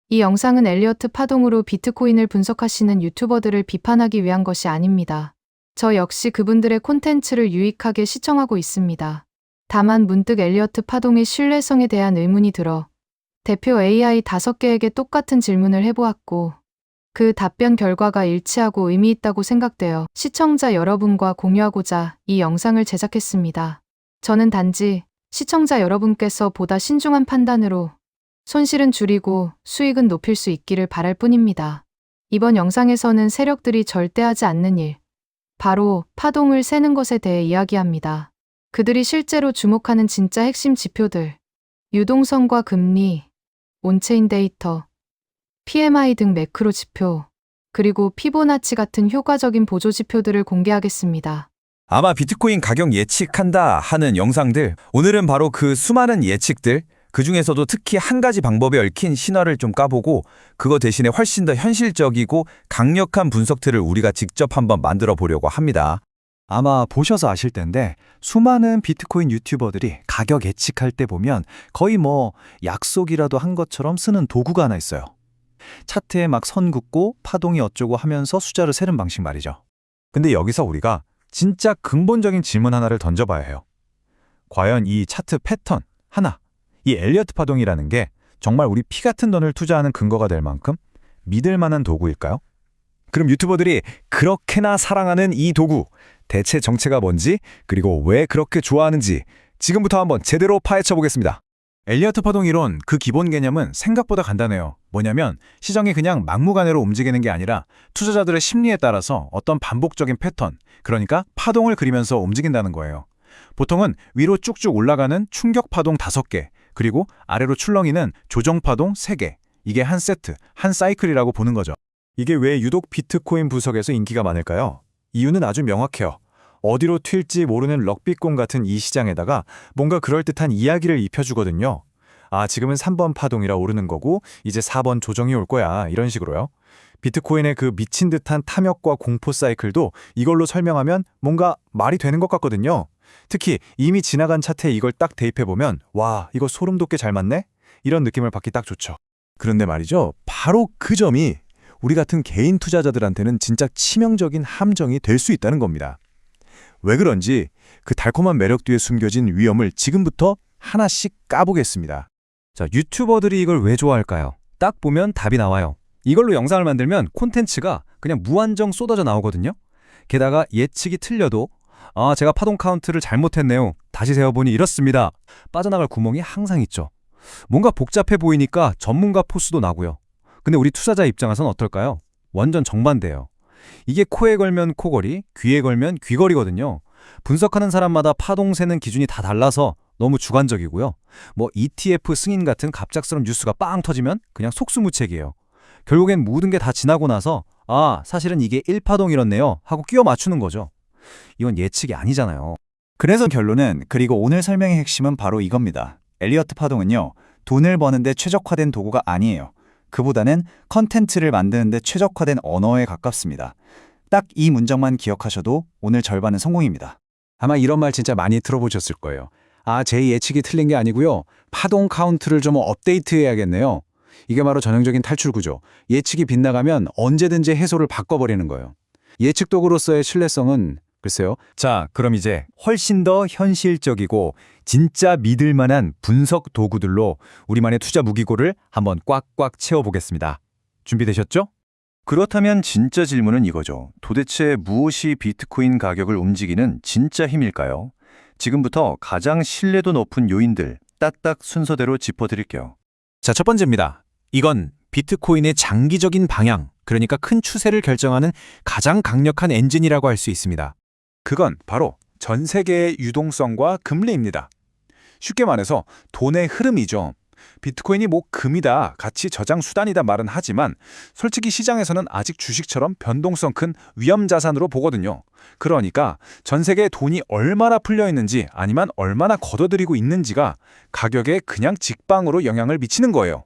이 영상은 엘리어트 파동으로 비트코인을 분석하시는 유튜버들을 비판하기 위한 것이 아닙니다. 저 역시 그분들의 콘텐츠를 유익하게 시청하고 있습니다. 다만 문득 엘리어트 파동의 신뢰성에 대한 의문이 들어 대표 AI 5개에게 똑같은 질문을 해보았고 그 답변 결과가 일치하고 의미 있다고 생각되어 시청자 여러분과 공유하고자 이 영상을 제작했습니다. 저는 단지 시청자 여러분께서 보다 신중한 판단으로 손실은 줄이고 수익은 높일 수 있기를 바랄 뿐입니다. 이번 영상에서는 세력들이 절대 하지 않는 일, 바로 파동을 세는 것에 대해 이야기합니다. 그들이 실제로 주목하는 진짜 핵심 지표들, 유동성과 금리, 온체인 데이터, PMI 등 매크로 지표, 그리고 피보나치 같은 효과적인 보조 지표들을 공개하겠습니다. 아마 비트코인 가격 예측한다 하는 영상들, 오늘은 바로 그 수많은 예측들, 그 중에서도 특히 한 가지 방법에 얽힌 신화를 좀 까보고 그거 대신에 훨씬 더 현실적이고 강력한 분석들을 우리가 직접 한번 만들어 보려고 합니다. 아마 보셔서 아실 텐데 수많은 비트코인 유튜버들이 가격 예측할 때 보면 거의 약속이라도 한 것처럼 쓰는 도구가 하나 있어요. 차트에 막 선 긋고 파동이 어쩌고 하면서 숫자를 세는 방식 말이죠. 근데 여기서 우리가 진짜 근본적인 질문 하나를 던져봐야 해요. 과연 이 차트 패턴 하나, 이 엘리어트 파동이라는 게 정말 우리 피 같은 돈을 투자하는 근거가 될 만큼 믿을 만한 도구일까요? 그럼 유튜버들이 그렇게나 사랑하는 이 도구, 대체 정체가 뭔지, 그리고 왜 그렇게 좋아하는지 지금부터 한번 제대로 파헤쳐 보겠습니다. 엘리어트 파동 이론 그 기본 개념은 생각보다 간단해요. 뭐냐면 시장이 그냥 막무가내로 움직이는 게 아니라 투자자들의 심리에 따라서 어떤 반복적인 패턴, 그러니까 파동을 그리면서 움직인다는 거예요. 보통은 위로 쭉쭉 올라가는 충격 파동 5개, 그리고 아래로 출렁이는 조정 파동 3개. 이게 한 세트, 한 사이클이라고 보는 거죠. 이게 왜 유독 비트코인 분석에서 인기가 많을까요? 이유는 아주 명확해요. 어디로 튈지 모르는 럭비공 같은 이 시장에다가 뭔가 그럴듯한 이야기를 입혀주거든요. 아, 지금은 3번 파동이라 오르는 거고 이제 4번 조정이 올 거야, 이런 식으로요. 비트코인의 그 미친 듯한 탐욕과 공포 사이클도 이걸로 설명하면 뭔가 말이 되는 것 같거든요. 특히 이미 지나간 차트에 이걸 딱 대입해보면 와, 이거 소름 돋게 잘 맞네? 이런 느낌을 받기 딱 좋죠. 그런데 말이죠. 바로 그 점이 우리 같은 개인 투자자들한테는 진짜 치명적인 함정이 될 수 있다는 겁니다. 왜 그런지 그 달콤한 매력 뒤에 숨겨진 위험을 지금부터 하나씩 까보겠습니다. 자, 유튜버들이 이걸 왜 좋아할까요? 딱 보면 답이 나와요. 이걸로 영상을 만들면 콘텐츠가 그냥 무한정 쏟아져 나오거든요. 게다가 예측이 틀려도 제가 파동 카운트를 잘못했네요. 다시 세어보니 이렇습니다. 빠져나갈 구멍이 항상 있죠. 뭔가 복잡해 보이니까 전문가 포스도 나고요. 근데 우리 투자자 입장에선 어떨까요? 완전 정반대예요. 이게 코에 걸면 코걸이, 귀에 걸면 귀걸이거든요. 분석하는 사람마다 파동 세는 기준이 다 달라서 너무 주관적이고요. ETF 승인 같은 갑작스러운 뉴스가 빵 터지면 그냥 속수무책이에요. 결국엔 모든 게 다 지나고 나서 사실은 이게 1파동이었네요 하고 끼워 맞추는 거죠. 이건 예측이 아니잖아요. 그래서 결론은, 그리고 오늘 설명의 핵심은 바로 이겁니다. 엘리어트 파동은요, 돈을 버는데 최적화된 도구가 아니에요. 그보다는 컨텐츠를 만드는데 최적화된 언어에 가깝습니다. 딱 이 문장만 기억하셔도 오늘 절반은 성공입니다. 아마 이런 말 진짜 많이 들어보셨을 거예요. 제 예측이 틀린 게 아니고요. 파동 카운트를 좀 업데이트해야겠네요. 이게 바로 전형적인 탈출 구조. 예측이 빗나가면 언제든지 해소를 바꿔버리는 거예요. 예측 도구로서의 신뢰성은 글쎄요. 자, 그럼 이제 훨씬 더 현실적이고 진짜 믿을 만한 분석 도구들로 우리만의 투자 무기고를 한번 꽉꽉 채워보겠습니다. 준비되셨죠? 그렇다면 진짜 질문은 이거죠. 도대체 무엇이 비트코인 가격을 움직이는 진짜 힘일까요? 지금부터 가장 신뢰도 높은 요인들 딱딱 순서대로 짚어드릴게요. 자, 첫 번째입니다. 이건 비트코인의 장기적인 방향, 그러니까 큰 추세를 결정하는 가장 강력한 엔진이라고 할 수 있습니다. 그건 바로 전 세계의 유동성과 금리입니다. 쉽게 말해서 돈의 흐름이죠. 비트코인이 금이다, 가치 저장 수단이다 말은 하지만 솔직히 시장에서는 아직 주식처럼 변동성 큰 위험 자산으로 보거든요. 그러니까 전 세계에 돈이 얼마나 풀려 있는지 아니면 얼마나 걷어들이고 있는지가 가격에 그냥 직방으로 영향을 미치는 거예요.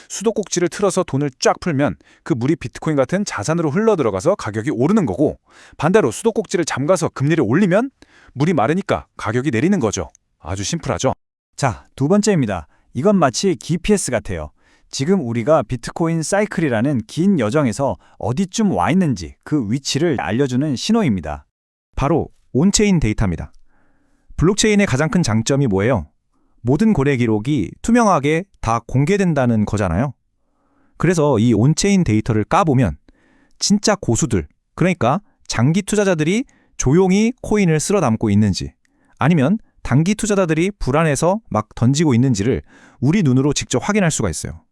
수도꼭지를 틀어서 돈을 쫙 풀면 그 물이 비트코인 같은 자산으로 흘러들어가서 가격이 오르는 거고, 반대로 수도꼭지를 잠가서 금리를 올리면 물이 마르니까 가격이 내리는 거죠. 아주 심플하죠. 자, 두 번째입니다. 이건 마치 GPS 같아요. 지금 우리가 비트코인 사이클이라는 긴 여정에서 어디쯤 와 있는지 그 위치를 알려주는 신호입니다. 바로 온체인 데이터입니다. 블록체인의 가장 큰 장점이 뭐예요? 모든 거래 기록이 투명하게 다 공개된다는 거잖아요. 그래서 이 온체인 데이터를 까보면 진짜 고수들, 그러니까 장기 투자자들이 조용히 코인을 쓸어 담고 있는지, 아니면 단기 투자자들이 불안해서 막 던지고 있는지를 우리 눈으로 직접 확인할 수가 있어요.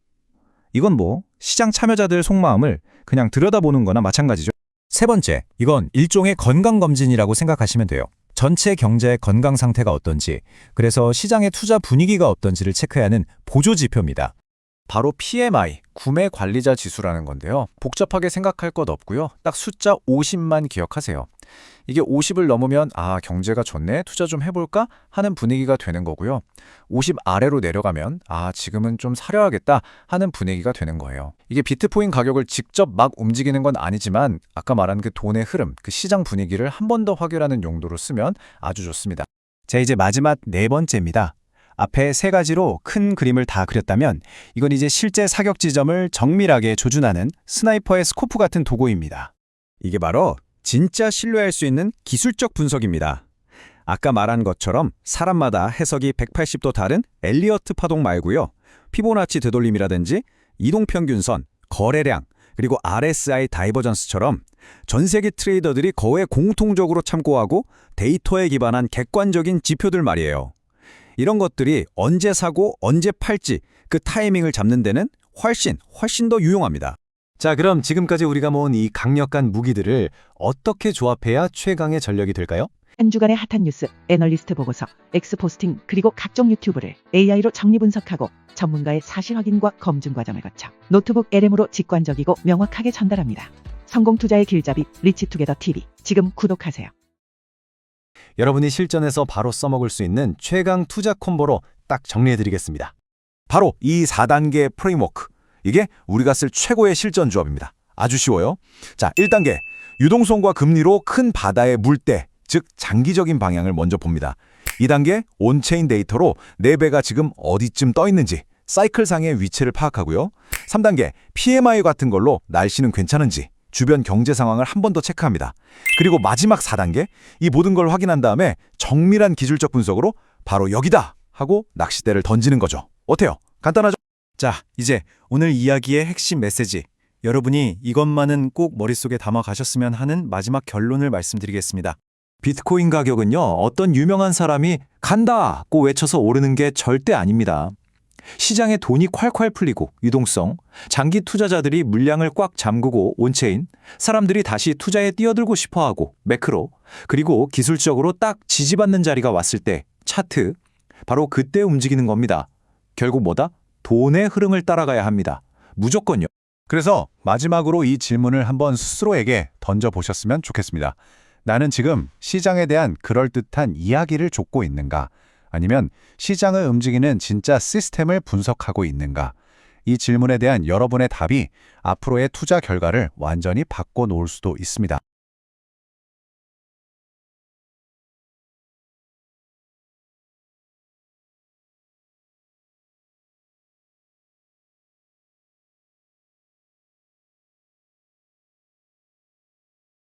이건 뭐 시장 참여자들 속마음을 그냥 들여다보는 거나 마찬가지죠. 세 번째, 이건 일종의 건강검진이라고 생각하시면 돼요. 전체 경제의 건강 상태가 어떤지, 그래서 시장의 투자 분위기가 어떤지를 체크하는 보조지표입니다. 바로 PMI, 구매 관리자 지수라는 건데요. 복잡하게 생각할 것 없고요. 딱 숫자 50만 기억하세요. 이게 50을 넘으면 경제가 좋네, 투자 좀 해볼까 하는 분위기가 되는 거고요. 50 아래로 내려가면 지금은 좀 사려야겠다 하는 분위기가 되는 거예요. 이게 비트코인 가격을 직접 막 움직이는 건 아니지만 아까 말한 그 돈의 흐름, 그 시장 분위기를 한 번 더 확인하는 용도로 쓰면 아주 좋습니다. 자, 이제 마지막 네 번째입니다. 앞에 세 가지로 큰 그림을 다 그렸다면 이건 이제 실제 사격 지점을 정밀하게 조준하는 스나이퍼의 스코프 같은 도구입니다. 이게 바로 진짜 신뢰할 수 있는 기술적 분석입니다. 아까 말한 것처럼 사람마다 해석이 180도 다른 엘리어트 파동 말고요. 피보나치 되돌림이라든지 이동평균선, 거래량, 그리고 RSI 다이버전스처럼 전 세계 트레이더들이 거의 공통적으로 참고하고 데이터에 기반한 객관적인 지표들 말이에요. 이런 것들이 언제 사고 언제 팔지 그 타이밍을 잡는 데는 훨씬 더 유용합니다. 자, 그럼 지금까지 우리가 모은 이 강력한 무기들을 어떻게 조합해야 최강의 전력이 될까요? 한 주간의 핫한 뉴스, 애널리스트 보고서, 엑스포스팅 그리고 각종 유튜브를 AI로 정리 분석하고 전문가의 사실 확인과 검증 과정을 거쳐 노트북 LM으로 직관적이고 명확하게 전달합니다. 성공 투자의 길잡이 리치투게더 TV 지금 구독하세요. 여러분이 실전에서 바로 써먹을 수 있는 최강 투자 콤보로 딱 정리해드리겠습니다. 바로 이 4단계 프레임워크. 이게 우리가 쓸 최고의 실전 조합입니다. 아주 쉬워요. 자, 1단계. 유동성과 금리로 큰 바다의 물때, 즉 장기적인 방향을 먼저 봅니다. 2단계. 온체인 데이터로 내 배가 지금 어디쯤 떠 있는지, 사이클상의 위치를 파악하고요. 3단계. PMI 같은 걸로 날씨는 괜찮은지, 주변 경제 상황을 한 번 더 체크합니다. 그리고 마지막 4단계. 이 모든 걸 확인한 다음에 정밀한 기술적 분석으로 바로 여기다 하고 낚싯대를 던지는 거죠. 어때요? 간단하죠? 자, 이제 오늘 이야기의 핵심 메시지. 여러분이 이것만은 꼭 머릿속에 담아 가셨으면 하는 마지막 결론을 말씀드리겠습니다. 비트코인 가격은요, 어떤 유명한 사람이 간다고 외쳐서 오르는 게 절대 아닙니다. 시장에 돈이 콸콸 풀리고 유동성, 장기 투자자들이 물량을 꽉 잠그고 온체인, 사람들이 다시 투자에 뛰어들고 싶어하고 매크로, 그리고 기술적으로 딱 지지받는 자리가 왔을 때 차트, 바로 그때 움직이는 겁니다. 결국 뭐다? 돈의 흐름을 따라가야 합니다. 무조건요. 그래서 마지막으로 이 질문을 한번 스스로에게 던져보셨으면 좋겠습니다. 나는 지금 시장에 대한 그럴듯한 이야기를 줬고 있는가? 아니면 시장을 움직이는 진짜 시스템을 분석하고 있는가? 이 질문에 대한 여러분의 답이 앞으로의 투자 결과를 완전히 바꿔놓을 수도 있습니다.